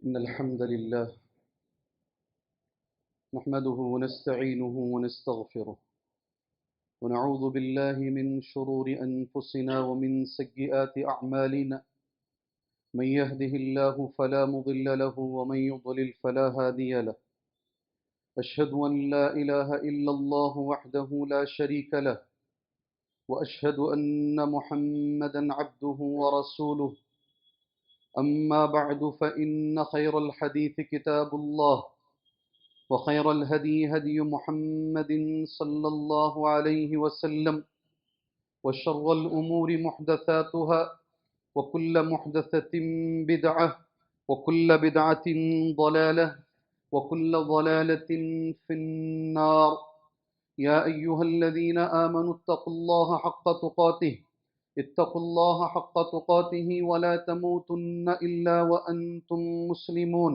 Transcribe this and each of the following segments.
إن الحمد لله نحمده ونستعينه ونستغفره ونعوذ بالله من شرور أنفسنا ومن سيئات أعمالنا من يهده الله فلا مضل له ومن يضلل فلا هادي له أشهد أن لا إله إلا الله وحده لا شريك له وأشهد أن محمدا عبده ورسوله أما بعد فإن خير الحديث كتاب الله وخير الهدي هدي محمد صلى الله عليه وسلم وشر الأمور محدثاتها وكل محدثة بدعة وكل بدعة ضلالة وكل ضلالة في النار يا أيها الذين آمنوا اتقوا الله حق تقاته اتقوا الله حق تقاته ولا تموتن إلا وأنتم مسلمون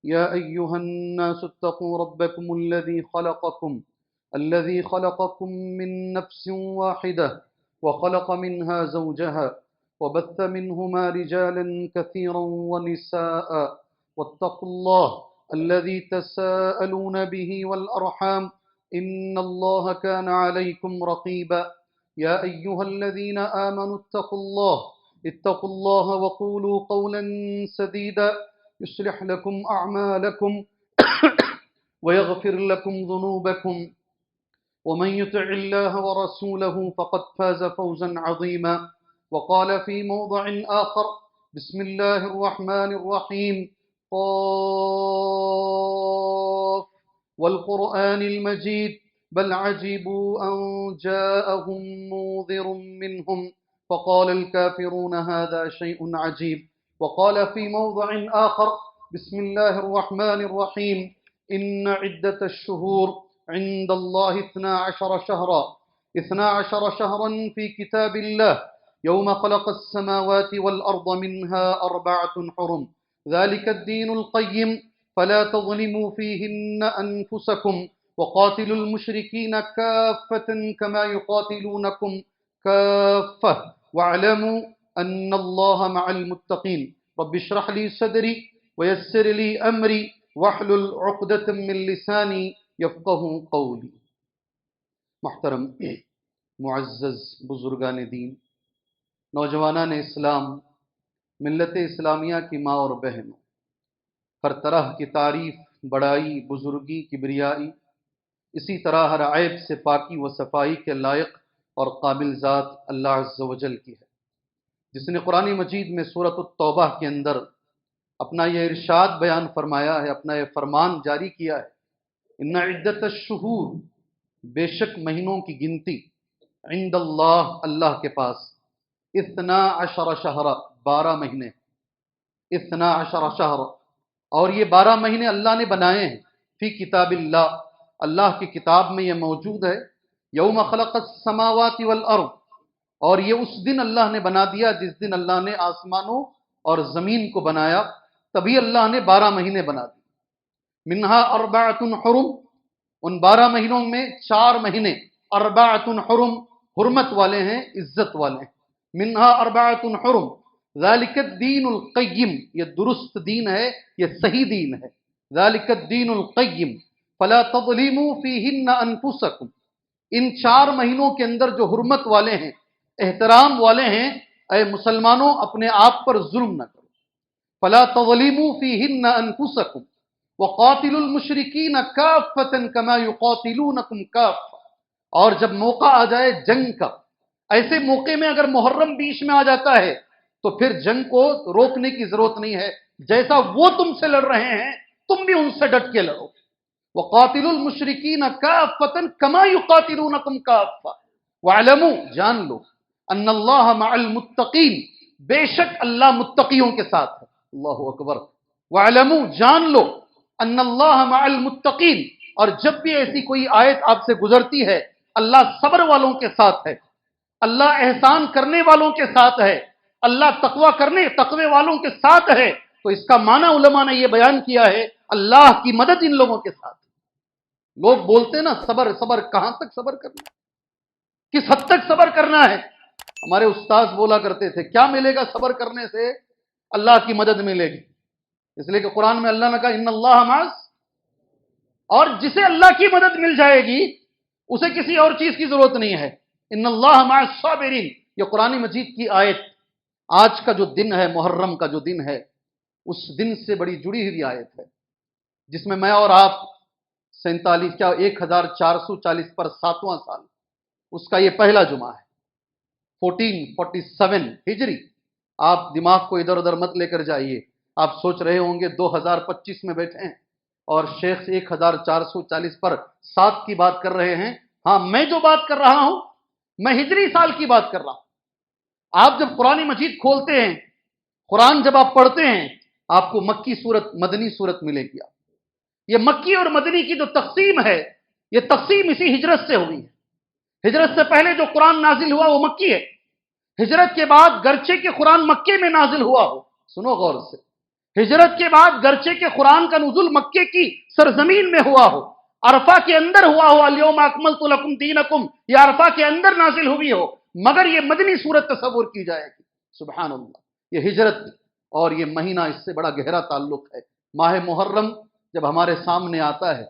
يا أيها الناس اتقوا ربكم الذي خلقكم من نفس واحدة وخلق منها زوجها وبث منهما رجالا كثيرا ونساء واتقوا الله الذي تساءلون به والأرحام إن الله كان عليكم رقيبا يا أيها الذين آمنوا اتقوا الله وقولوا قولا سديدا يصلح لكم أعمالكم ويغفر لكم ذنوبكم ومن يطع الله ورسوله فقد فاز فوزا عظيما وقال في موضع آخر بسم الله الرحمن الرحيم قاف والقرآن المجيد بل عجبوا أن جاءهم منذر منهم فقال الكافرون هذا شيء عجيب وقال في موضع آخر بسم الله الرحمن الرحيم إن عدة الشهور عند الله 12 شهرا في كتاب الله يوم خلق السماوات والأرض منها 4 حرم ذلك الدين القيم فلا تظلموا فيهن أنفسكم وقاتلوا المشركين كافة كما يقاتلونكم كافة واعلموا أن الله مع المتقين رب اشرح لي صدري ويسر لي أمري واحلل عقدة من لساني يفقه قولي. محترم معزز بزرگان دین، نوجوانان اسلام، ملت اسلامیہ کی ماں اور بہنوں، ہر طرح کی تعریف، بڑائی، بزرگی، کبریائی اسی طرح ہر عیب سے پاکی و صفائی کے لائق اور قابل ذات اللہ عز و جل کی ہے، جس نے قرآن مجید میں سورۃ التوبہ کے اندر اپنا یہ ارشاد بیان فرمایا ہے، اپنا یہ فرمان جاری کیا ہے، ان عدت الشہور، بے شک مہینوں کی گنتی، عند اللہ، اللہ کے پاس، 12 شہر، 12 مہینے، 12 شہر، اور یہ 12 مہینے اللہ نے بنائے ہیں، فی کتاب اللہ، اللہ کی کتاب میں یہ موجود ہے، یوم خلق السماوات والارض، اور یہ اس دن اللہ نے بنا دیا جس دن اللہ نے آسمانوں اور زمین کو بنایا، تبھی اللہ نے 12 مہینے بنا دیے، منہا 4 حرم، ان 12 مہینوں میں 4 مہینے 4 حرم، حرمت والے ہیں، عزت والے ہیں، منہا 4 حرم، ذالک الدین القیم، یہ درست دین ہے، یہ صحیح دین ہے، ذالک الدین القیم فلا تظلموا فیہن انفسکم، ان 4 مہینوں کے اندر جو حرمت والے ہیں، احترام والے ہیں، اے مسلمانوں اپنے آپ پر ظلم نہ کرو، فلا تظلموا فیہن انفسکم وقاتلوا المشرکین کافۃ کما یقاتلونکم کافۃ، اور جب موقع آ جائے جنگ کا، ایسے موقع میں اگر محرم بیچ میں آ جاتا ہے تو پھر جنگ کو روکنے کی ضرورت نہیں ہے، جیسا وہ تم سے لڑ رہے ہیں تم بھی ان سے ڈٹ کے لڑو، وقاتلوا المشرکین کافۃ کما یقاتلونکم کافۃ واعلموا، جان لو، ان اللہ مع المتقین، بے شک اللہ متقیوں کے ساتھ ہے، اللہ اکبر، واعلموا، جان لو، ان اللہ مع المتقین، اور جب بھی ایسی کوئی آیت آپ سے گزرتی ہے اللہ صبر والوں کے ساتھ ہے، اللہ احسان کرنے والوں کے ساتھ ہے، اللہ تقوی والوں کے ساتھ ہے، تو اس کا معنی علماء نے یہ بیان کیا ہے اللہ کی مدد ان لوگوں کے ساتھ ہے۔ لوگ بولتے ہیں نا صبر صبر، کہاں تک صبر کرنا، کس حد تک صبر کرنا ہے؟ ہمارے استاذ بولا کرتے تھے کیا ملے گا صبر کرنے سے؟ اللہ کی مدد ملے گی، اس لیے کہ قرآن میں اللہ نے کہا ان اللہ معاذ، اور جسے اللہ کی مدد مل جائے گی اسے کسی اور چیز کی ضرورت نہیں ہے. ان اللہ مع الصابرین، یہ قرآن مجید کی آیت آج کا جو دن ہے، محرم کا جو دن ہے، اس دن سے بڑی جڑی ہوئی آیت ہے، جس میں میں اور آپ 1440 پر 7واں سال، اس کا یہ پہلا جمعہ ہے، 1447 ہجری. آپ دماغ کو ادھر ادھر مت لے کر جائیے. آپ سوچ رہے ہوں گے 2025 میں بیٹھے ہیں اور شیخ 1440 پر 7 کی بات کر رہے ہیں. ہاں، میں جو بات کر رہا ہوں میں ہجری سال کی بات کر رہا ہوں. آپ جب قرآن مجید کھولتے ہیں، قرآن جب آپ پڑھتے ہیں، آپ کو مکی صورت، مدنی صورت ملے گی. یہ مکی اور مدنی کی جو تقسیم ہے، یہ تقسیم اسی ہجرت سے ہوئی ہے. ہجرت سے پہلے جو قرآن نازل ہوا وہ مکی ہے. ہجرت کے بعد گرچہ کہ قرآن مکے میں نازل ہوا ہو، سنو غور سے، ہجرت کے بعد گرچہ کہ قرآن کا نزول مکے کی سرزمین میں ہوا ہو، عرفہ کے اندر ہوا ہو، الیوم اکملت لکم دینکم، یہ عرفہ کے اندر نازل ہوئی ہو، مگر یہ مدنی صورت تصور کی جائے گی. سبحان اللہ. یہ ہجرت اور یہ مہینہ، اس سے بڑا گہرا تعلق ہے. ماہ محرم جب ہمارے سامنے آتا ہے،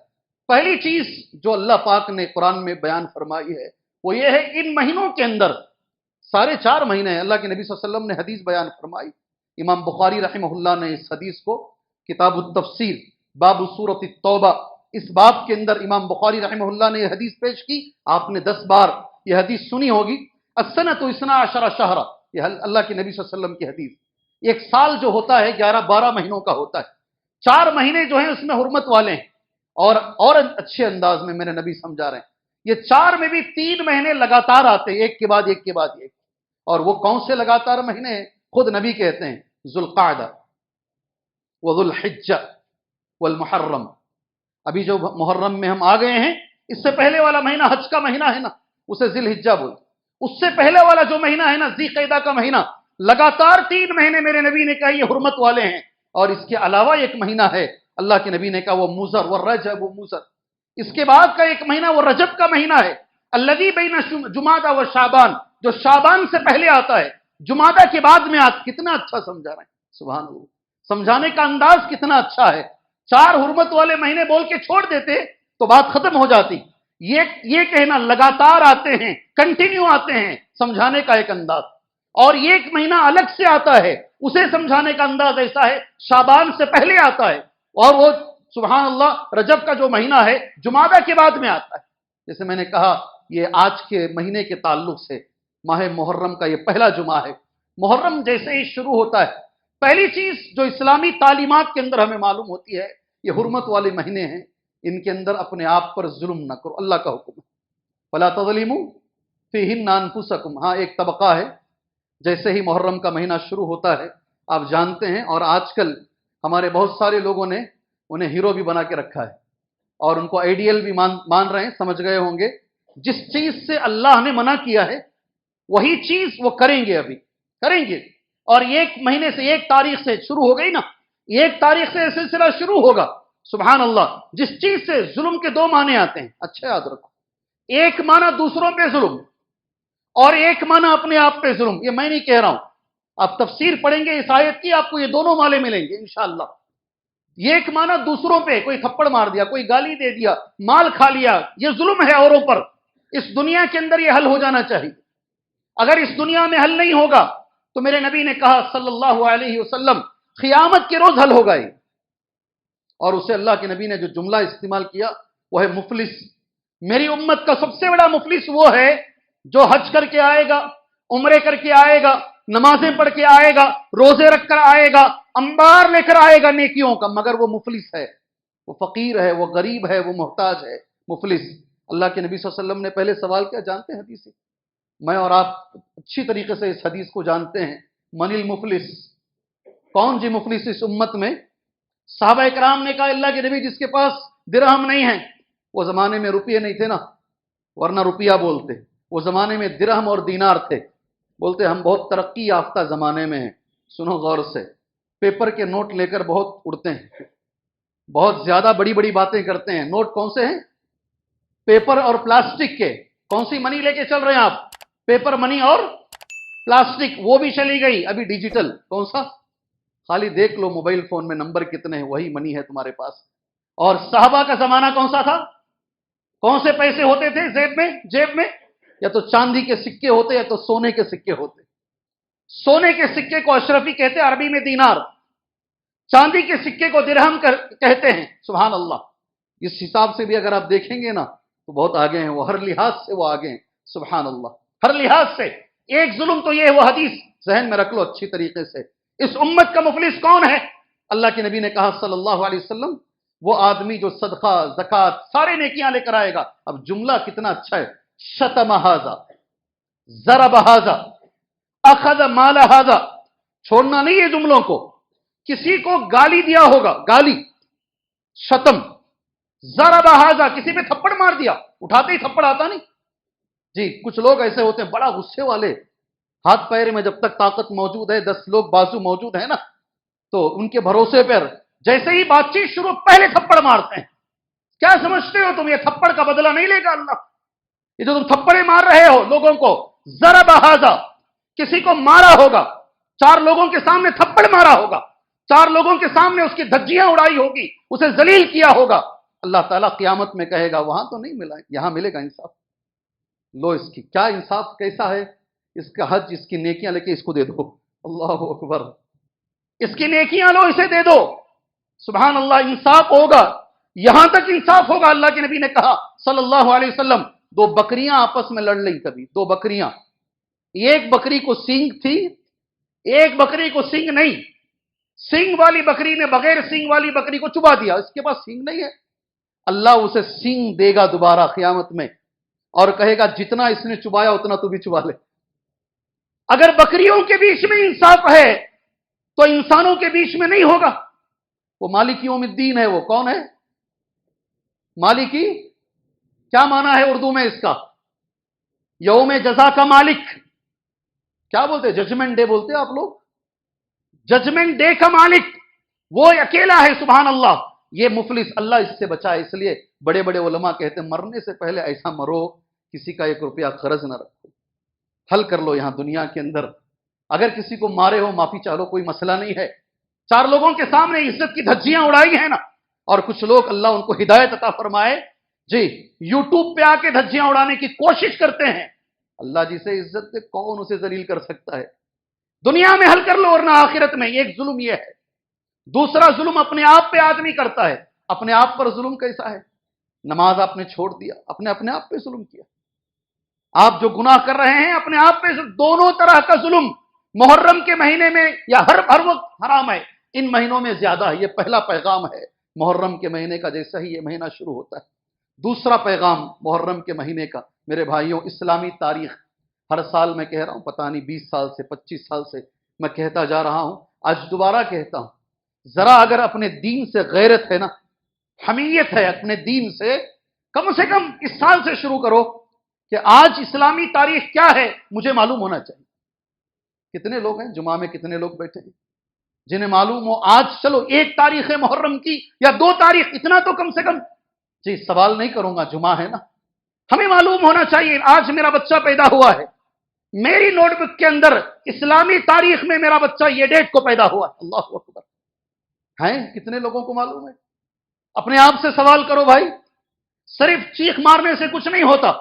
پہلی چیز جو اللہ پاک نے قرآن میں بیان فرمائی ہے وہ یہ ہے، ان مہینوں کے اندر 4.5 مہینے ہیں. اللہ کے نبی صلی اللہ علیہ وسلم نے حدیث بیان فرمائی. امام بخاری رحمہ اللہ نے اس حدیث کو کتاب التفسیر باب سورۃ التوبہ، اس باب کے اندر امام بخاری رحمہ اللہ نے یہ حدیث پیش کی. آپ نے 10 بار یہ حدیث سنی ہوگی. السنۃ 12 شہرا، یہ اللہ کے نبی صلی اللہ علیہ وسلم کی حدیث. ایک سال جو ہوتا ہے 11-12 مہینوں کا ہوتا ہے. 4 مہینے جو ہیں اس میں حرمت والے ہیں، اور اچھے انداز میں میرے نبی سمجھا رہے ہیں. یہ 4 میں بھی 3 مہینے لگاتار آتے ہیں، ایک کے بعد ایک کے بعد ایک. اور وہ کون سے لگاتار مہینے ہیں؟ خود نبی کہتے ہیں ذوالقعدہ وذوالحجہ والمحرم. ابھی جو محرم میں ہم آ گئے ہیں، اس سے پہلے والا مہینہ حج کا مہینہ ہے نا، اسے ذی الحجہ بولتے. اس سے پہلے والا جو مہینہ ہے نا، ذی قعدہ کا مہینہ، لگاتار 3 مہینے میرے نبی نے کہا یہ حرمت والے ہیں. اور اس کے علاوہ ایک مہینہ ہے، اللہ کے نبی نے کہا وہ مضر والرجب مضر. اس کے بعد کا ایک مہینہ وہ رجب کا مہینہ ہے، الذی بین جمادہ و شعبان، جو شعبان سے پہلے آتا ہے، جمادہ کے بعد میں آتا. کتنا اچھا سمجھا رہے ہیں، سبحان اللہ. سمجھانے کا انداز کتنا اچھا ہے. 4 حرمت والے مہینے بول کے چھوڑ دیتے تو بات ختم ہو جاتی. یہ کہنا لگاتار آتے ہیں، کنٹینیو آتے ہیں، سمجھانے کا ایک انداز. اور یہ ایک مہینہ الگ سے آتا ہے، اسے سمجھانے کا انداز ایسا ہے شعبان سے پہلے آتا ہے، اور وہ سبحان اللہ رجب کا جو مہینہ ہے جمادہ کے بعد میں آتا ہے. جیسے میں نے کہا یہ آج کے مہینے کے تعلق سے ماہ محرم کا یہ پہلا جمعہ ہے. محرم جیسے ہی شروع ہوتا ہے، پہلی چیز جو اسلامی تعلیمات کے اندر ہمیں معلوم ہوتی ہے، یہ حرمت والے مہینے ہیں، ان کے اندر اپنے آپ پر ظلم نہ کرو. اللہ کا حکم ہے فلا تظلموا فیہن انفسکم. ہاں، ایک طبقہ ہے، جیسے ہی محرم کا مہینہ شروع ہوتا ہے آپ جانتے ہیں، اور آج کل ہمارے بہت سارے لوگوں نے انہیں ہیرو بھی بنا کے رکھا ہے اور ان کو آئیڈیل بھی مان رہے ہیں. سمجھ گئے ہوں گے جس چیز سے اللہ نے منع کیا ہے وہی چیز وہ کریں گے، ابھی کریں گے. اور ایک مہینے سے، 1 تاریخ سے شروع ہو گئی نا، 1 تاریخ سے یہ سلسلہ شروع ہوگا. سبحان اللہ. جس چیز سے ظلم کے 2 معنی آتے ہیں، اچھا یاد رکھو. ایک معنی دوسروں پہ ظلم، اور ایک معنی اپنے آپ پہ ظلم. یہ میں نہیں کہہ رہا ہوں، آپ تفسیر پڑھیں گے اس آیت کی، آپ کو یہ دونوں معنی ملیں گے انشاءاللہ. یہ ایک معنی دوسروں پہ، کوئی تھپڑ مار دیا، کوئی گالی دے دیا، مال کھا لیا، یہ ظلم ہے اوروں پر. اس دنیا کے اندر یہ حل ہو جانا چاہیے. اگر اس دنیا میں حل نہیں ہوگا تو میرے نبی نے کہا صلی اللہ علیہ وسلم قیامت کے روز حل ہوگا یہ. اور اسے اللہ کے نبی نے جو جملہ استعمال کیا وہ ہے مفلس. میری امت کا سب سے بڑا مفلس وہ ہے جو حج کر کے آئے گا، عمرے کر کے آئے گا، نمازیں پڑھ کے آئے گا، روزے رکھ کر آئے گا، انبار لے کر آئے گا نیکیوں کا، مگر وہ مفلس ہے، وہ فقیر ہے، وہ غریب ہے، وہ محتاج ہے، مفلس. اللہ کے نبی صلی اللہ علیہ وسلم نے پہلے سوال کیا جانتے ہیں حدیث سے؟ میں اور آپ اچھی طریقے سے اس حدیث کو جانتے ہیں. من المفلس، کون جی مفلس اس امت میں؟ صحابہ کرام نے کہا اللہ کے نبی جس کے پاس درہم نہیں ہے. وہ زمانے میں روپیے نہیں تھے نا، ورنہ روپیہ بولتے. وہ زمانے میں درہم اور دینار تھے. بولتے ہم بہت ترقی یافتہ زمانے میں ہیں. سنو غور سے، پیپر کے نوٹ لے کر بہت اڑتے ہیں، بہت زیادہ بڑی بڑی باتیں کرتے ہیں. نوٹ کون سے ہیں؟ پیپر اور پلاسٹک کے. کون سی منی لے کے چل رہے ہیں آپ؟ پیپر منی اور پلاسٹک. وہ بھی چلی گئی، ابھی ڈیجیٹل. کون سا؟ خالی دیکھ لو موبائل فون میں نمبر کتنے ہیں، وہی منی ہے تمہارے پاس۔ اور صحابہ کا زمانہ کون سا تھا؟ کون سے پیسے ہوتے تھے جیب میں؟ یا تو چاندی کے سکے ہوتے یا تو سونے کے سکے ہوتے۔ سونے کے سکے کو اشرفی کہتے ہیں، عربی میں دینار، چاندی کے سکے کو درہم کہتے ہیں۔ سبحان اللہ، اس حساب سے بھی اگر آپ دیکھیں گے نا تو بہت آگے ہیں وہ، ہر لحاظ سے وہ آگے ہیں۔ سبحان اللہ، ہر لحاظ سے۔ ایک ظلم تو یہ ہے، وہ حدیث ذہن میں رکھ لو اچھی طریقے سے، اس امت کا مفلس کون ہے؟ اللہ کے نبی نے کہا صلی اللہ علیہ وسلم، وہ آدمی جو صدقہ، زکوٰۃ، سارے نیکیاں لے کر آئے گا۔ اب جملہ کتنا اچھا ہے، شتم ھذا، ضرب ھذا، اخذ مال ھذا، چھوڑنا نہیں ہے جملوں کو۔ کسی کو گالی دیا ہوگا، گالی، شتم، ضرب ھذا، کسی پہ تھپڑ مار دیا، اٹھاتے ہی تھپڑ آتا نہیں جی۔ کچھ لوگ ایسے ہوتے ہیں بڑا غصے والے، ہاتھ پیر میں جب تک طاقت موجود ہے، 10 لوگ بازو موجود ہیں نا، تو ان کے بھروسے پر جیسے ہی بات چیت شروع، پہلے تھپڑ مارتے ہیں۔ کیا سمجھتے ہو تم، یہ تھپڑ کا بدلہ نہیں لے گا اللہ؟ یہ جو تم تھپڑے مار رہے ہو لوگوں کو، ضرب ھذا، کسی کو مارا ہوگا، 4 لوگوں کے سامنے تھپڑ مارا ہوگا، 4 لوگوں کے سامنے اس کی دھجیاں اڑائی ہوگی، اسے ذلیل کیا ہوگا۔ اللہ تعالیٰ قیامت میں کہے گا وہاں تو نہیں ملا، یہاں ملے گا انصاف۔ لو اس کی کیا انصاف کیسا ہے، اس کا حج، اس کی نیکیاں لے کے اس کو دے دو۔ اللہ اکبر، اس کی نیکیاں لو، اسے دے دو۔ سبحان اللہ، انصاف ہوگا، یہاں تک انصاف ہوگا۔ اللہ کے نبی نے کہا صلی اللہ علیہ وسلم، 2 بکریاں آپس میں لڑ لیں، کبھی 2 بکریاں، ایک بکری کو سینگ تھی، ایک بکری کو سینگ نہیں، سینگ والی بکری نے بغیر سینگ والی بکری کو چبا دیا، اس کے پاس سینگ نہیں ہے۔ اللہ اسے سینگ دے گا دوبارہ قیامت میں، اور کہے گا جتنا اس نے چبایا اتنا تو بھی چبا لے۔ اگر بکریوں کے بیچ میں انصاف ہے تو انسانوں کے بیچ میں نہیں ہوگا۔ وہ مالک یوم الدین ہے، وہ کون ہے؟ مالکی کیا معنی ہے اردو میں اس کا؟ یوم جزا کا مالک کیا بولتے؟ ججمنٹ ڈے بولتے آپ لوگ، ججمنٹ ڈے کا مالک وہ اکیلا ہے۔ سبحان اللہ، یہ مفلس اللہ اس سے بچائے۔ اس لیے بڑے بڑے علماء کہتے ہیں مرنے سے پہلے ایسا مرو کسی کا 1 روپیہ قرض نہ رکھو، حل کر لو یہاں دنیا کے اندر۔ اگر کسی کو مارے ہو معافی چاہو، کوئی مسئلہ نہیں ہے۔ 4 لوگوں کے سامنے عزت کی دھجیاں اڑائی ہیں نا، اور کچھ لوگ اللہ ان کو ہدایت عطا فرمائے جی، یوٹیوب پہ آ کے دھجیاں اڑانے کی کوشش کرتے ہیں۔ اللہ جسے عزت دے کون اسے ذلیل کر سکتا ہے؟ دنیا میں حل کر لو ورنہ آخرت میں۔ ایک ظلم یہ ہے۔ دوسرا ظلم اپنے آپ پہ آدمی کرتا ہے۔ اپنے آپ پر ظلم کیسا ہے؟ نماز آپ نے چھوڑ دیا، اپنے آپ پہ ظلم کیا۔ آپ جو گناہ کر رہے ہیں اپنے آپ پہ، دونوں طرح کا ظلم۔ محرم کے مہینے میں یا ہر وقت حرام ہے، ان مہینوں میں زیادہ ہے۔ یہ پہلا پیغام ہے محرم کے مہینے کا، جیسا ہی یہ مہینہ شروع ہوتا ہے۔ دوسرا پیغام محرم کے مہینے کا، میرے بھائیوں، اسلامی تاریخ ہر سال میں کہہ رہا ہوں، پتہ نہیں 20 سال سے 25 سال سے میں کہتا جا رہا ہوں، آج دوبارہ کہتا ہوں، ذرا اگر اپنے دین سے غیرت ہے نا، حمیت ہے اپنے دین سے، کم سے کم اس سال سے شروع کرو کہ آج اسلامی تاریخ کیا ہے مجھے معلوم ہونا چاہیے۔ کتنے لوگ ہیں جمعہ میں، کتنے لوگ بیٹھے ہیں جنہیں معلوم ہو آج چلو 1 تاریخ ہے محرم کی یا 2 تاریخ، اتنا تو کم سے کم جی سوال نہیں کروں گا، جمعہ ہے نا، ہمیں معلوم ہونا چاہیے آج میرا بچہ پیدا ہوا ہے، میری نوٹ بک کے اندر اسلامی تاریخ میں میرا بچہ یہ ڈیٹ کو پیدا ہوا۔ اللہ اکبر، ہیں کتنے لوگوں کو معلوم ہے؟ اپنے آپ سے سوال کرو بھائی، صرف چیخ مارنے سے کچھ نہیں ہوتا،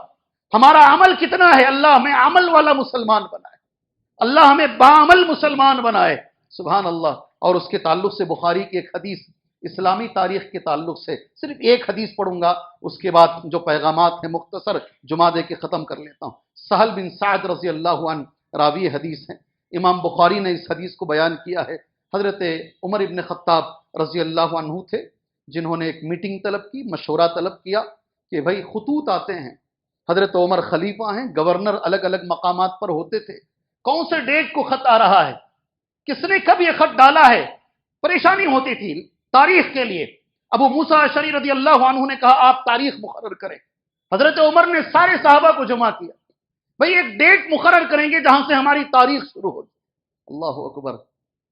ہمارا عمل کتنا ہے؟ اللہ ہمیں عمل والا مسلمان بنائے، اللہ ہمیں باعمل مسلمان بنائے۔ سبحان اللہ۔ اور اس کے تعلق سے بخاری کی ایک حدیث، اسلامی تاریخ کے تعلق سے صرف ایک حدیث پڑھوں گا، اس کے بعد جو پیغامات ہیں مختصر جمعہ دے کے ختم کر لیتا ہوں۔ سہل بن سعد رضی اللہ عنہ راوی حدیث ہیں، امام بخاری نے اس حدیث کو بیان کیا ہے۔ حضرت عمر ابن خطاب رضی اللہ عنہ تھے، جنہوں نے ایک میٹنگ طلب کی، مشورہ طلب کیا کہ بھائی خطوط آتے ہیں، حضرت عمر خلیفہ ہیں، گورنر الگ الگ مقامات پر ہوتے تھے، کون سے ڈیٹ کو خط آ رہا ہے، کس نے کب یہ خط ڈالا ہے، پریشانی ہوتی تھی تاریخ کے لیے۔ ابو موسیٰ اشعری رضی اللہ عنہ نے کہا آپ تاریخ مقرر کریں۔ حضرت عمر نے سارے صحابہ کو جمع کیا، بھئی ایک ڈیٹ مقرر کریں گے جہاں سے ہماری تاریخ شروع ہوگی۔ اللہ اکبر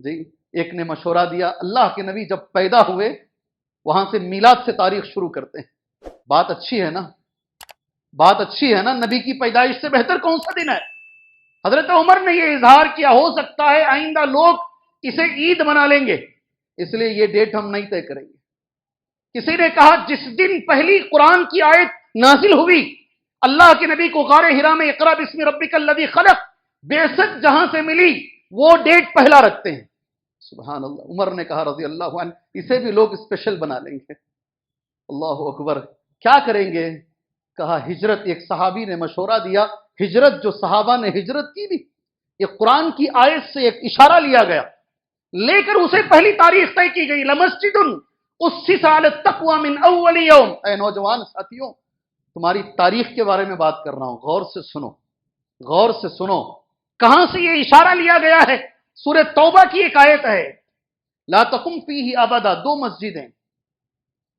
جی، ایک نے مشورہ دیا، اللہ کے نبی جب پیدا ہوئے وہاں سے میلاد سے تاریخ شروع کرتے ہیں۔ بات اچھی ہے نا، بات اچھی ہے نا، نبی کی پیدائش سے بہتر کون سا دن ہے؟ حضرت عمر نے یہ اظہار کیا، ہو سکتا ہے آئندہ لوگ اسے عید بنا لیں گے، اس لیے یہ ڈیٹ ہم نہیں طے کریں گے۔ کسی نے کہا جس دن پہلی قرآن کی آیت نازل ہوئی، اللہ کے نبی کو غار حرا میں اقرا بسم ربک الذی خلق بعثت جہاں سے ملی، وہ ڈیٹ پہلا رکھتے ہیں۔ سبحان اللہ۔ عمر نے کہا رضی اللہ عنہ اسے بھی لوگ اسپیشل بنا لیں گے۔ اللہ اکبر۔ کیا کریں گے؟ کہا ہجرت۔ ایک صحابی نے مشورہ دیا، ہجرت جو صحابہ نے ہجرت کی بھی، یہ قرآن کی آیت سے ایک اشارہ لیا گیا، لے کر اسے پہلی تاریخ طے کی گئی، لمسجد اسس علی التقوی من اول یوم۔ اے نوجوان ساتھیوں، تمہاری تاریخ کے بارے میں بات کر رہا ہوں، غور سے سنو، غور سے سنو۔ کہاں سے یہ اشارہ لیا گیا ہے؟ سورہ توبہ کی ایک آیت ہے، لا تقم فیہ ابدا۔ دو مسجدیں،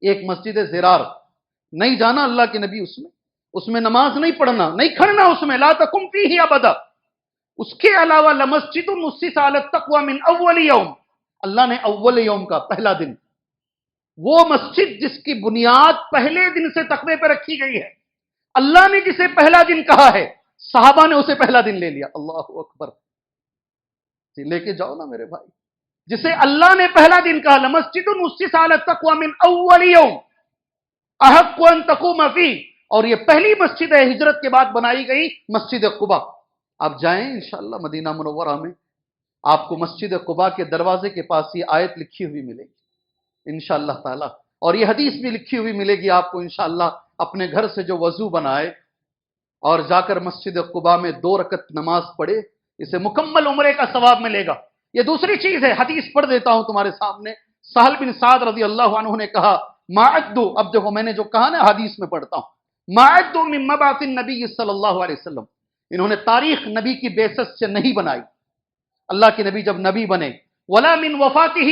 ایک مسجد زرار، نہیں جانا اللہ کے نبی اس میں نماز نہیں پڑھنا، نہیں کھڑنا اس میں، لا تقم فیہ ابدا۔ اس کے علاوہ لمسجد اسس علی التقوی من اول یوم، اللہ نے اول یوم کا پہلا دن، وہ مسجد جس کی بنیاد پہلے دن سے تقوی پہ رکھی گئی ہے، اللہ نے جسے پہلا دن کہا ہے، صحابہ نے اسے پہلا دن لے لیا۔ اللہ اکبر۔ لے کے جاؤ نا میرے بھائی، جسے اللہ نے پہلا دن کہا، لمسجد اسس علی التقوی من اول یوم احق ان تقوم فیہ، اور یہ پہلی مسجد ہے ہجرت کے بعد بنائی گئی، مسجد قباء۔ آپ جائیں انشاءاللہ مدینہ منورہ میں، آپ کو مسجد قباء کے دروازے کے پاس یہ آیت لکھی ہوئی ملے گی انشاءاللہ تعالی، اور یہ حدیث بھی لکھی ہوئی ملے گی آپ کو انشاءاللہ۔ اپنے گھر سے جو وضو بنائے اور جا کر مسجد قباء میں 2 رکعت نماز پڑھے، اسے مکمل عمرے کا ثواب ملے گا۔ یہ دوسری چیز ہے، حدیث پڑھ دیتا ہوں تمہارے سامنے۔ سہل بن سعد رضی اللہ عنہ نے کہا ما عدو، اب دیکھو میں نے جو کہا نا حدیث میں پڑھتا ہوں، ما عدو من مبعث النبی صلی اللہ علیہ وسلم، انہوں نے تاریخ نبی کی بعثت سے نہیں بنائی۔ اللہ کے نبی جب نبی بنے، ولا من وفاتہ،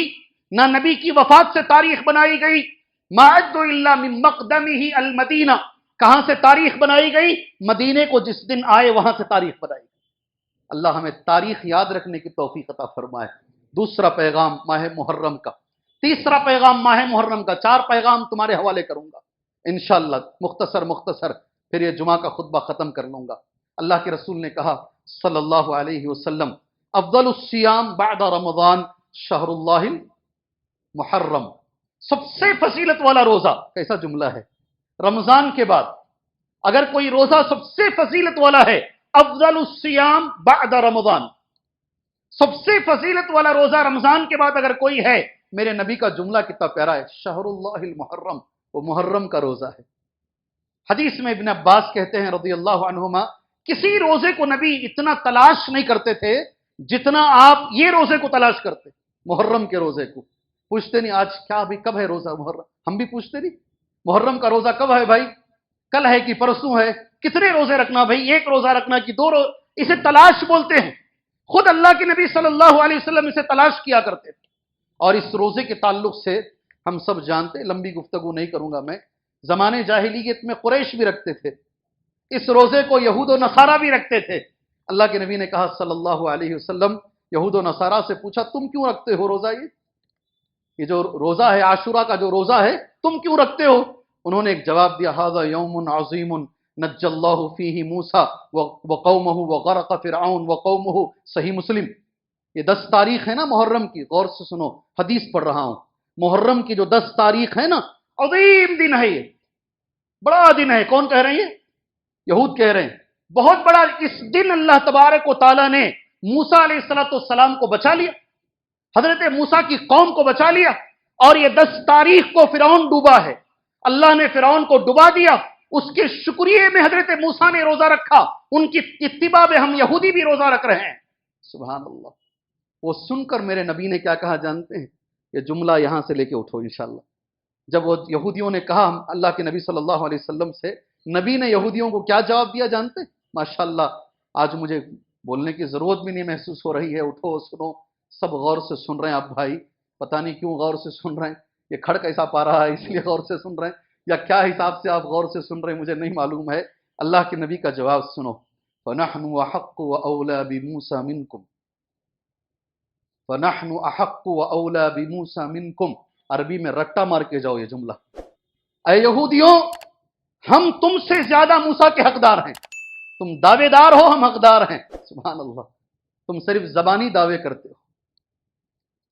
نہ نبی کی وفات سے تاریخ بنائی گئی، ما عدو الا من مقدمہ المدینہ، کہاں سے تاریخ بنائی گئی؟ مدینے کو جس دن آئے وہاں سے تاریخ بنائی گئی۔ اللہ ہمیں تاریخ یاد رکھنے کی توفیق عطا فرمائے۔ دوسرا پیغام ماہ محرم کا، تیسرا پیغام ماہ محرم کا، 4 پیغام تمہارے حوالے کروں گا انشاءاللہ، مختصر، پھر یہ جمعہ کا خطبہ ختم کر لوں گا۔ اللہ کے رسول نے کہا صلی اللہ علیہ وسلم، افضل الصیام بعد رمضان شہر اللہ المحرم، سب سے فضیلت والا روزہ، کیسا جملہ ہے، رمضان کے بعد اگر کوئی روزہ سب سے فضیلت والا ہے، افضل الصیام بعد رمضان، سب سے فضیلت والا روزہ رمضان کے بعد اگر کوئی ہے، میرے نبی کا جملہ کتنا پیارا ہے، شہر اللہ المحرم، وہ محرم کا روزہ ہے۔ حدیث میں ابن عباس کہتے ہیں رضی اللہ عنہما، کسی روزے کو نبی اتنا تلاش نہیں کرتے تھے جتنا آپ یہ روزے کو تلاش کرتے، محرم کے روزے کو۔ پوچھتے نہیں آج کیا ابھی کب ہے روزہ محرم، ہم بھی پوچھتے نہیں محرم کا روزہ کب ہے بھائی، کل ہے کہ پرسوں ہے، کتنے روزے رکھنا بھائی، 1 روزہ رکھنا کہ 2 روزے، اسے تلاش بولتے ہیں۔ خود اللہ کے نبی صلی اللہ علیہ وسلم اسے تلاش کیا کرتے تھے۔ اور اس روزے کے تعلق سے ہم سب جانتے، لمبی گفتگو نہیں کروں گا میں، زمانے جاہلیت میں قریش بھی رکھتے تھے اس روزے کو، یہود و نصارہ بھی رکھتے تھے۔ اللہ کے نبی نے کہا صلی اللہ علیہ وسلم، یہود و نصارہ سے پوچھا تم کیوں رکھتے ہو روزہ، یہ جو روزہ ہے عاشورہ کا جو روزہ ہے تم کیوں رکھتے ہو؟ انہوں نے ایک جواب دیا، ھذا یوم عظیم نجى اللہ فیہ موسیٰ وقومہ وغرق فرعون وقومہ، صحیح مسلم۔ یہ 10 تاریخ ہے نا محرم کی، غور سے سنو، حدیث پڑھ رہا ہوں، محرم کی جو 10 تاریخ ہے نا، عظیم دن ہے، یہ بڑا دن ہے۔ کون کہہ رہے ہیں؟ یہود کہہ رہے ہیں بہت بڑا۔ اس دن اللہ تبارک و تعالیٰ نے موسیٰ علیہ السلام کو بچا لیا، حضرت موسیٰ کی قوم کو بچا لیا، اور یہ 10 تاریخ کو فرعون ڈوبا ہے، اللہ نے فرعون کو ڈبا دیا۔ اس کے شکریہ میں حضرت موسیٰ نے روزہ رکھا، ان کی اتباع میں ہم یہودی بھی روزہ رکھ رہے ہیں۔ سبحان اللہ۔ وہ سن کر میرے نبی نے کیا کہا جانتے ہیں؟ یہ جملہ یہاں سے لے کے اٹھو انشاءاللہ۔ جب وہ یہودیوں نے کہا اللہ کے نبی صلی اللہ علیہ وسلم سے، نبی نے یہودیوں کو کیا جواب دیا جانتے ہیں؟ ماشاءاللہ آج مجھے بولنے کی ضرورت بھی نہیں محسوس ہو رہی ہے، اٹھو سنو، سب غور سے سن رہے ہیں۔ آپ بھائی پتہ نہیں کیوں غور سے سن رہے ہیں، یہ کھڑ کیسا پا رہا ہے اس لیے غور سے سن رہے ہیں، یا کیا حساب سے آپ غور سے سن رہے ہیں مجھے نہیں معلوم ہے۔ اللہ کے نبی کا جواب سنو، فَنَحْنُ أَحَقُّ وَأَوْلَى بِمُوسَى مِنْكُمْ، فَنَحْنُ أَحَقُّ وَأَوْلَى بِمُوسَى مِنْكُمْ، عربی میں رٹا مار کے جاؤ یہ جملہ، اے یہودیوں ہم تم سے زیادہ موسیٰ کے حقدار ہیں، تم دعوے دار ہو ہم حقدار ہیں۔ سبحان اللہ، تم صرف زبانی دعوے کرتے ہو،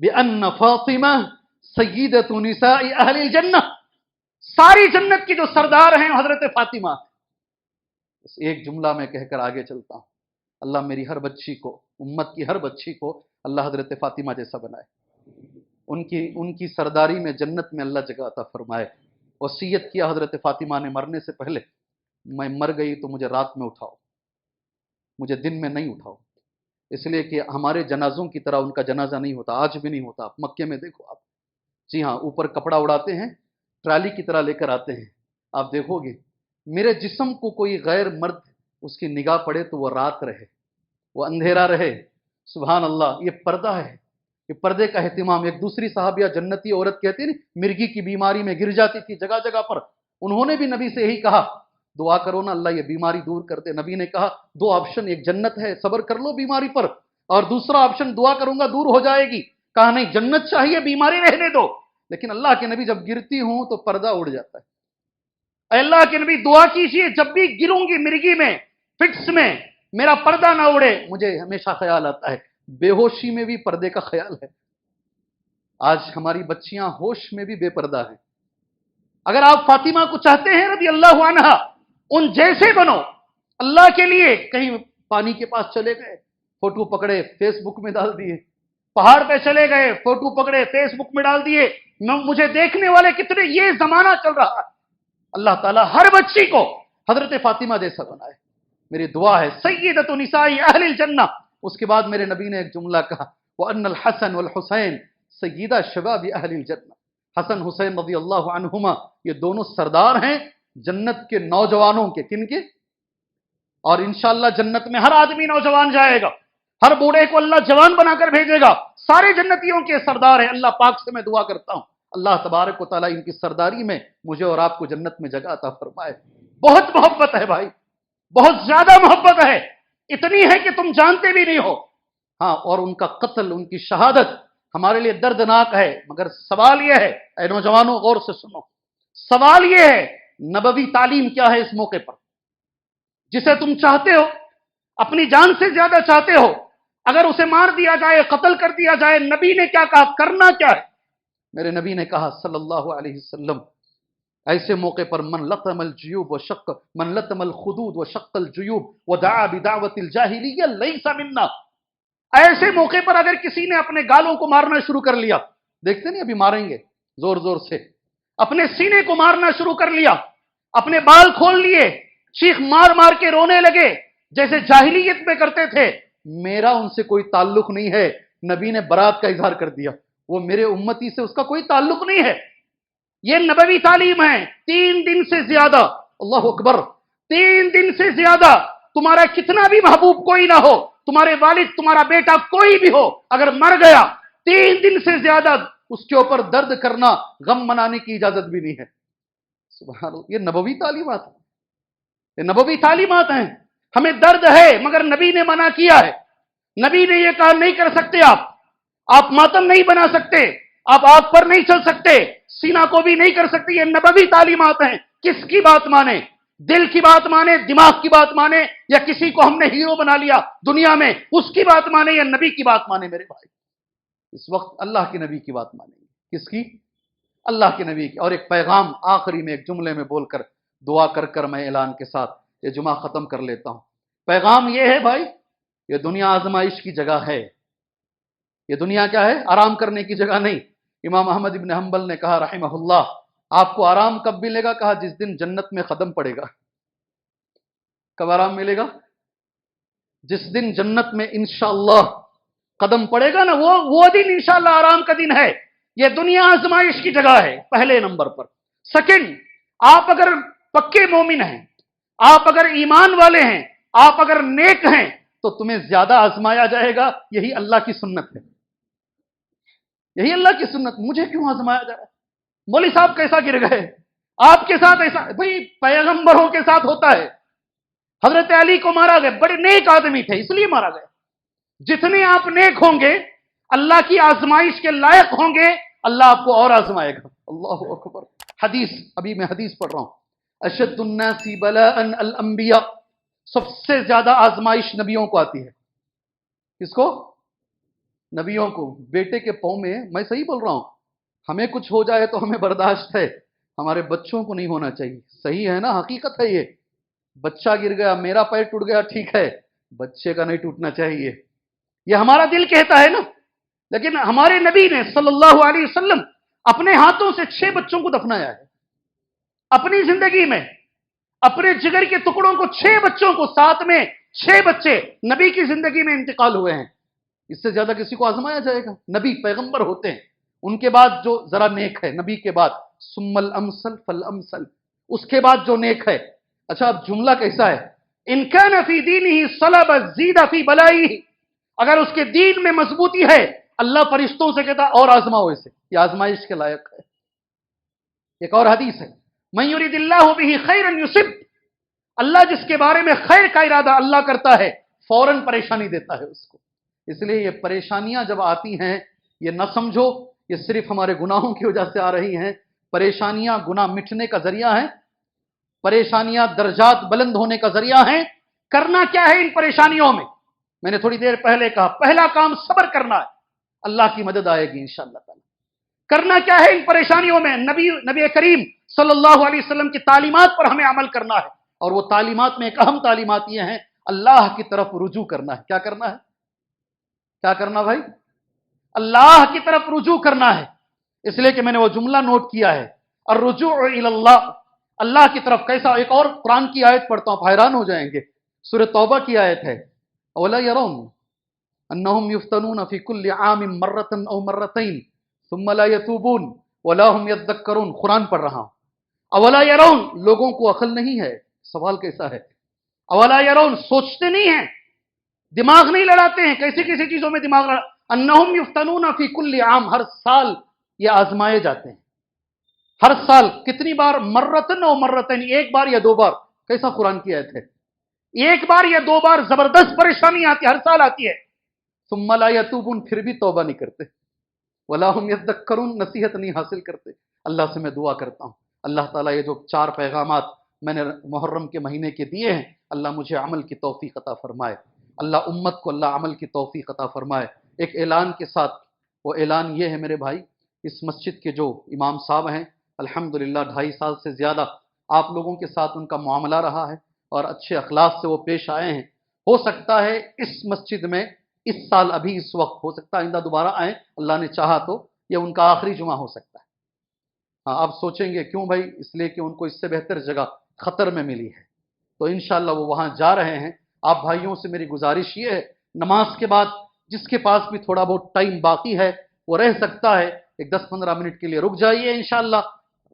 بأن فاطمہ سیدۃ نساء اہل الجنہ، ساری جنت کی جو سردار ہیں حضرت فاطمہ۔ بس ایک جملہ میں کہہ کر آگے چلتا ہوں، اللہ میری ہر بچی کو، امت کی ہر بچی کو اللہ حضرت فاطمہ جیسا بنائے، ان کی سرداری میں جنت میں اللہ جگہ عطا فرمائے۔ وصیت کیا حضرت فاطمہ نے مرنے سے پہلے، میں مر گئی تو مجھے رات میں اٹھاؤ، مجھے دن میں نہیں اٹھاؤ، اس لیے کہ ہمارے جنازوں کی طرح ان کا جنازہ نہیں ہوتا، آج بھی نہیں ہوتا۔ مکے میں دیکھو آپ، جی ہاں، اوپر کپڑا اڑاتے ہیں، ٹرالی کی طرح لے کر آتے ہیں۔ آپ دیکھو گے میرے جسم کو کوئی غیر مرد اس کی نگاہ پڑے تو وہ رات رہے، وہ اندھیرا رہے۔ سبحان اللہ، یہ پردہ ہے، یہ پردے کا اہتمام۔ ایک دوسری صحابیہ جنتی عورت کہتی نا، مرگی کی بیماری میں گر جاتی تھی جگہ جگہ پر، انہوں نے بھی نبی سے یہی کہا، دعا کرو نا اللہ یہ بیماری دور کر دے۔ نبی نے کہا دو آپشن، ایک جنت ہے صبر کر لو بیماری پر، اور دوسرا آپشن دعا کروں گا دور ہو جائے گی۔ کہا نہیں، جنت چاہیے بیماری رہنے دو۔ لیکن اللہ کے نبی جب گرتی ہوں تو پردہ اڑ جاتا ہے۔ اے اللہ کے نبی دعا کیجئے جب بھی گروں گی مرگی میں، فٹس میں، میرا پردہ نہ اڑے۔ مجھے ہمیشہ خیال آتا ہے، بے ہوشی میں بھی پردے کا خیال ہے۔ آج ہماری بچیاں ہوش میں بھی بے پردہ ہیں۔ اگر آپ فاطمہ کو چاہتے ہیں رضی اللہ عنہا، ان جیسے بنو اللہ کے لیے۔ کہیں پانی کے پاس چلے گئے، فوٹو پکڑے فیس بک میں ڈال دیے، پہاڑ پہ چلے گئے، فوٹو پکڑے فیس بک میں ڈال دیے، مجھے دیکھنے والے کتنے، یہ زمانہ چل رہا ہے۔ اللہ تعالیٰ ہر بچی کو حضرت فاطمہ جیسا بنائے، میری دعا ہے۔ سیدۃ نساء اہل الجنہ۔ اس کے بعد میرے نبی نے ایک جملہ کہا، وَأَنَّ الْحَسَنُ وَالْحُسَيْنَ سَيِّدَا شَبَابِ أَهْلِ الْجَنَّةِ۔ حسن حسین رضی اللہ عنہما یہ دونوں سردار ہیں جنت کے نوجوانوں کے۔ کن کے؟ اور انشاءاللہ جنت میں ہر آدمی نوجوان جائے گا، ہر بوڑھے کو اللہ جوان بنا کر بھیجے گا، سارے جنتیوں کے سردار ہیں۔ اللہ پاک سے میں دعا کرتا ہوں اللہ تبارک و تعالیٰ ان کی سرداری میں مجھے اور آپ کو جنت میں جگہ عطا فرمائے۔ بہت محبت ہے بھائی، بہت زیادہ محبت ہے، اتنی ہے کہ تم جانتے بھی نہیں ہو۔ ہاں، اور ان کا قتل، ان کی شہادت ہمارے لیے دردناک ہے، مگر سوال یہ ہے، اے نوجوانوں غور سے سنو، سوال یہ ہے نبوی تعلیم کیا ہے اس موقع پر؟ جسے تم چاہتے ہو، اپنی جان سے زیادہ چاہتے ہو، اگر اسے مار دیا جائے، قتل کر دیا جائے، نبی نے کیا کہا، کرنا کیا ہے؟ میرے نبی نے کہا صلی اللہ علیہ وسلم، ایسے موقع پر من لطم الجیوب وشق من لطم الخدود وشق الجیوب ودعا بدعوت الجاہلیہ لیس منا۔ ایسے موقع پر اگر کسی نے اپنے گالوں کو مارنا شروع کر لیا، دیکھتے نہیں ابھی ماریں گے زور زور سے، اپنے سینے کو مارنا شروع کر لیا، اپنے بال کھول لیے، چیخ مار مار کے رونے لگے جیسے جاہلیت میں کرتے تھے، میرا ان سے کوئی تعلق نہیں ہے۔ نبی نے برات کا اظہار کر دیا، وہ میرے امتی سے اس کا کوئی تعلق نہیں ہے۔ یہ نبوی تعلیم ہے۔ 3 دن سے زیادہ، اللہ اکبر، 3 دن سے زیادہ تمہارا کتنا بھی محبوب کوئی نہ ہو، تمہارے والد، تمہارا بیٹا کوئی بھی ہو، اگر مر گیا 3 دن سے زیادہ اس کے اوپر درد کرنا، غم منانے کی اجازت بھی نہیں ہے۔ سبحان اللہ، یہ نبوی تعلیمات ہیں، یہ نبوی تعلیمات ہیں۔ ہمیں درد ہے مگر نبی نے منع کیا ہے، نبی نے یہ کہا نہیں کر سکتے، آپ ماتم نہیں بنا سکتے، آپ آگ پر نہیں چل سکتے، سینہ کو بھی نہیں کر سکتے۔ یہ نبوی تعلیمات ہیں۔ کس کی بات مانے؟ دل کی بات مانے، دماغ کی بات مانے، یا کسی کو ہم نے ہیرو بنا لیا دنیا میں اس کی بات مانے، یا نبی کی بات مانے؟ میرے بھائی اس وقت اللہ کے نبی کی بات مانیں گے۔ کس کی؟ اللہ کے نبی کی۔ اور ایک پیغام آخری میں ایک جملے میں بول کر، دعا کر کر میں اعلان کے ساتھ یہ جمعہ ختم کر لیتا ہوں۔ پیغام یہ ہے بھائی، یہ دنیا آزمائش کی جگہ ہے۔ یہ دنیا کیا ہے؟ آرام کرنے کی جگہ نہیں۔ امام احمد ابن حنبل نے کہا رحمہ اللہ، آپ کو آرام کب ملے گا؟ کہا جس دن جنت میں قدم پڑے گا۔ کب آرام ملے گا؟ جس دن جنت میں انشاءاللہ قدم پڑے گا نا، وہ دن انشاءاللہ آرام کا دن ہے۔ یہ دنیا آزمائش کی جگہ ہے پہلے نمبر پر۔ سیکنڈ، آپ اگر پکے مومن ہیں، آپ اگر ایمان والے ہیں، آپ اگر نیک ہیں تو تمہیں زیادہ آزمایا جائے گا۔ یہی اللہ کی سنت ہے، یہی اللہ کی سنت۔ مجھے کیوں آزمایا جا رہا ہے؟ مولوی صاحب کیسا گر گئے؟ آپ کے ساتھ ایسا؟ بھائی پیغمبروں کے ساتھ ہوتا ہے۔ حضرت علی کو مارا گیا، بڑے نیک آدمی تھے اس لیے مارا گیا۔ جتنے آپ نیک ہوں گے، اللہ کی آزمائش کے لائق ہوں گے، اللہ آپ کو اور آزمائے گا۔ اللہ اکبر۔ حدیث، ابھی میں حدیث پڑھ رہا ہوں، اشد الناس بلاء الانبیاء، سب سے زیادہ آزمائش نبیوں کو آتی ہے۔ کس کو؟ نبیوں کو بیٹے کے پاؤں میں صحیح بول رہا ہوں، ہمیں کچھ ہو جائے تو ہمیں برداشت ہے، ہمارے بچوں کو نہیں ہونا چاہیے. صحیح ہے نا، حقیقت ہے یہ. بچہ گر گیا، میرا پیر ٹوٹ گیا، ٹھیک ہے، بچے کا نہیں ٹوٹنا چاہیے. یہ ہمارا دل کہتا ہے نا. لیکن ہمارے نبی نے صلی اللہ علیہ وسلم اپنے ہاتھوں سے 6 بچوں کو دفنایا ہے اپنی زندگی میں. اپنے جگر کے ٹکڑوں کو 6 بچوں کو، ساتھ میں 6 بچے نبی کی زندگی میں انتقال ہوئے ہیں. اس سے زیادہ کسی کو آزمایا جائے گا؟ نبی پیغمبر ہوتے ہیں، ان کے بعد جو ذرا نیک ہے، نبی کے بعد ثم الامثل فالامثل، اس کے بعد جو نیک ہے. اچھا اب جملہ کیسا ہے؟ ان کان فی دینہ صلب زید فی بلائہ، اگر اس کے دین میں مضبوطی ہے اللہ فرشتوں سے کہتا اور آزماؤ اسے، یہ آزمائش کے لائق ہے. ایک اور حدیث ہے، من یرید اللہ بہ خیرا یصب، اللہ جس کے بارے میں خیر کا ارادہ اللہ کرتا ہے فوراً پریشانی دیتا ہے اس کو. اس لیے یہ پریشانیاں جب آتی ہیں یہ نہ سمجھو یہ صرف ہمارے گناہوں کی وجہ سے آ رہی ہیں. پریشانیاں گناہ مٹنے کا ذریعہ ہیں، پریشانیاں درجات بلند ہونے کا ذریعہ ہیں. کرنا کیا ہے ان پریشانیوں میں نے تھوڑی دیر پہلے کہا پہلا کام صبر کرنا ہے، اللہ کی مدد آئے گی انشاءاللہ تعالی. کرنا کیا ہے ان پریشانیوں میں؟ نبی کریم صلی اللہ علیہ وسلم کی تعلیمات پر ہمیں عمل کرنا ہے. اور وہ تعلیمات میں ایک اہم تعلیمات یہ ہیں، اللہ کی طرف رجوع کرنا ہے. کیا کرنا ہے؟ کیا کرنا بھائی؟ اللہ کی طرف رجوع کرنا ہے. اس لیے کہ میں نے وہ جملہ نوٹ کیا ہے، الرجوع الی اللہ، اللہ کی طرف. کیسا؟ ایک اور قرآن کی آیت پڑھتا ہوں، آپ حیران ہو جائیں گے. سورہ توبہ کی آیت ہے، اولا یرون انہم یفتنون فی کل عام مرۃ او مرتین ثم لا یتوبون ولا هم یذکرون. قرآن پڑھ رہا ہوں. اولا یرون، لوگوں کو عقل نہیں ہے. سوال کیسا ہے؟ اولا یرون، سوچتے نہیں ہیں، دماغ نہیں لڑاتے ہیں. کیسی کیسی چیزوں میں دماغ لڑا؟ انہم یفتنون فی کل عام، ہر سال یہ آزمائے جاتے ہیں. ہر سال کتنی بار؟ مرتن او مرتین، ایک بار یا 2 بار. کیسا قرآن کی آیت ہے؟ ایک بار یا 2 بار زبردست پریشانی آتی ہے، ہر سال آتی ہے. ثم لا یتوبون، پھر بھی توبہ نہیں کرتے. ولا هم یذکرون، نصیحت نہیں حاصل کرتے. اللہ سے میں دعا کرتا ہوں اللہ تعالیٰ یہ جو 4 پیغامات میں نے محرم کے مہینے کے دیے ہیں اللہ مجھے عمل کی توفیق عطا فرمائے. اللہ امت کو اللہ عمل کی توفیق عطا فرمائے. ایک اعلان کے ساتھ، وہ اعلان یہ ہے میرے بھائی، اس مسجد کے جو امام صاحب ہیں الحمدللہ 2.5 سال سے زیادہ آپ لوگوں کے ساتھ ان کا معاملہ رہا ہے اور اچھے اخلاق سے وہ پیش آئے ہیں. ہو سکتا ہے اس مسجد میں اس سال ابھی اس وقت، ہو سکتا ہے آئندہ دوبارہ آئیں اللہ نے چاہا تو، یہ ان کا آخری جمعہ ہو سکتا ہے. ہاں آپ سوچیں گے کیوں بھائی؟ اس لیے کہ ان کو اس سے بہتر جگہ خطر میں ملی ہے تو انشاءاللہ وہ وہاں جا رہے ہیں. آپ بھائیوں سے میری گزارش یہ ہے، نماز کے بعد جس کے پاس بھی تھوڑا بہت ٹائم باقی ہے وہ رہ سکتا ہے، ایک 10-15 منٹ کے لیے رک جائیے. انشاءاللہ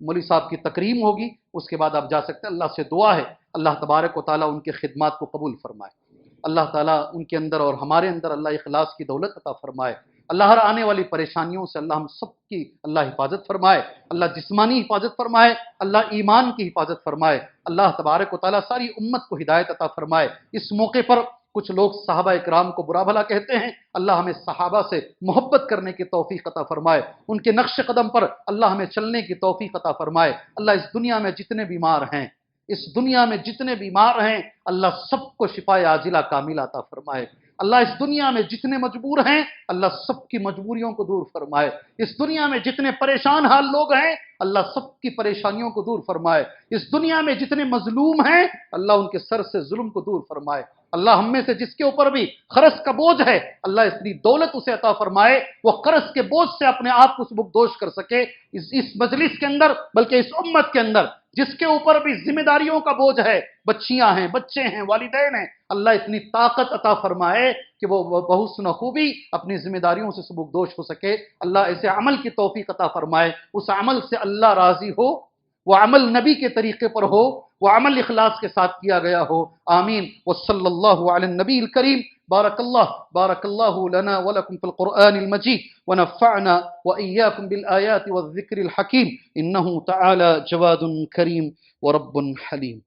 مولوی صاحب کی تکریم ہوگی، اس کے بعد آپ جا سکتے ہیں. اللہ سے دعا ہے اللہ تبارک و تعالیٰ ان کے خدمات کو قبول فرمائے. اللہ تعالیٰ ان کے اندر اور ہمارے اندر اللہ اخلاص کی دولت عطا فرمائے. اللہ ہر آنے والی پریشانیوں سے اللہ ہم سب کی اللہ حفاظت فرمائے. اللہ جسمانی حفاظت فرمائے، اللہ ایمان کی حفاظت فرمائے. اللہ تبارک و تعالیٰ ساری امت کو ہدایت عطا فرمائے. اس موقع پر کچھ لوگ صحابہ اکرام کو برا بھلا کہتے ہیں، اللہ ہمیں صحابہ سے محبت کرنے کی توفیق عطا فرمائے. ان کے نقش قدم پر اللہ ہمیں چلنے کی توفیق عطا فرمائے. اللہ اس دنیا میں جتنے بیمار ہیں، اس دنیا میں جتنے بیمار ہیں اللہ سب کو شفا عاجلہ کاملہ عطا فرمائے. اللہ اس دنیا میں جتنے مجبور ہیں اللہ سب کی مجبوریوں کو دور فرمائے. اس دنیا میں جتنے پریشان حال لوگ ہیں اللہ سب کی پریشانیوں کو دور فرمائے. اس دنیا میں جتنے مظلوم ہیں اللہ ان کے سر سے ظلم کو دور فرمائے. اللہ ہم میں سے جس کے اوپر بھی قرض کا بوجھ ہے اللہ اتنی دولت اسے عطا فرمائے وہ قرض کے بوجھ سے اپنے آپ کو سبکدوش کر سکے. اس مجلس کے اندر بلکہ اس امت کے اندر جس کے اوپر بھی ذمہ داریوں کا بوجھ ہے، بچیاں ہیں، بچے ہیں، والدین ہیں، اللہ اتنی طاقت عطا فرمائے کہ وہ بحسن خوبی اپنی ذمہ داریوں سے سبکدوش ہو سکے. اللہ ایسے عمل کی توفیق عطا فرمائے، اس عمل سے اللہ راضی ہو، وہ عمل نبی کے طریقے پر ہو، وہ عمل اخلاص کے ساتھ کیا گیا ہو. آمین. وصلی اللہ علی النبی الکریم. بارک اللہ لنا ولکم فی القرآن المجید ونفعنا وإیاکم بالآیات والذکر الحکیم انہ تعالی جواد کریم ورب حلیم.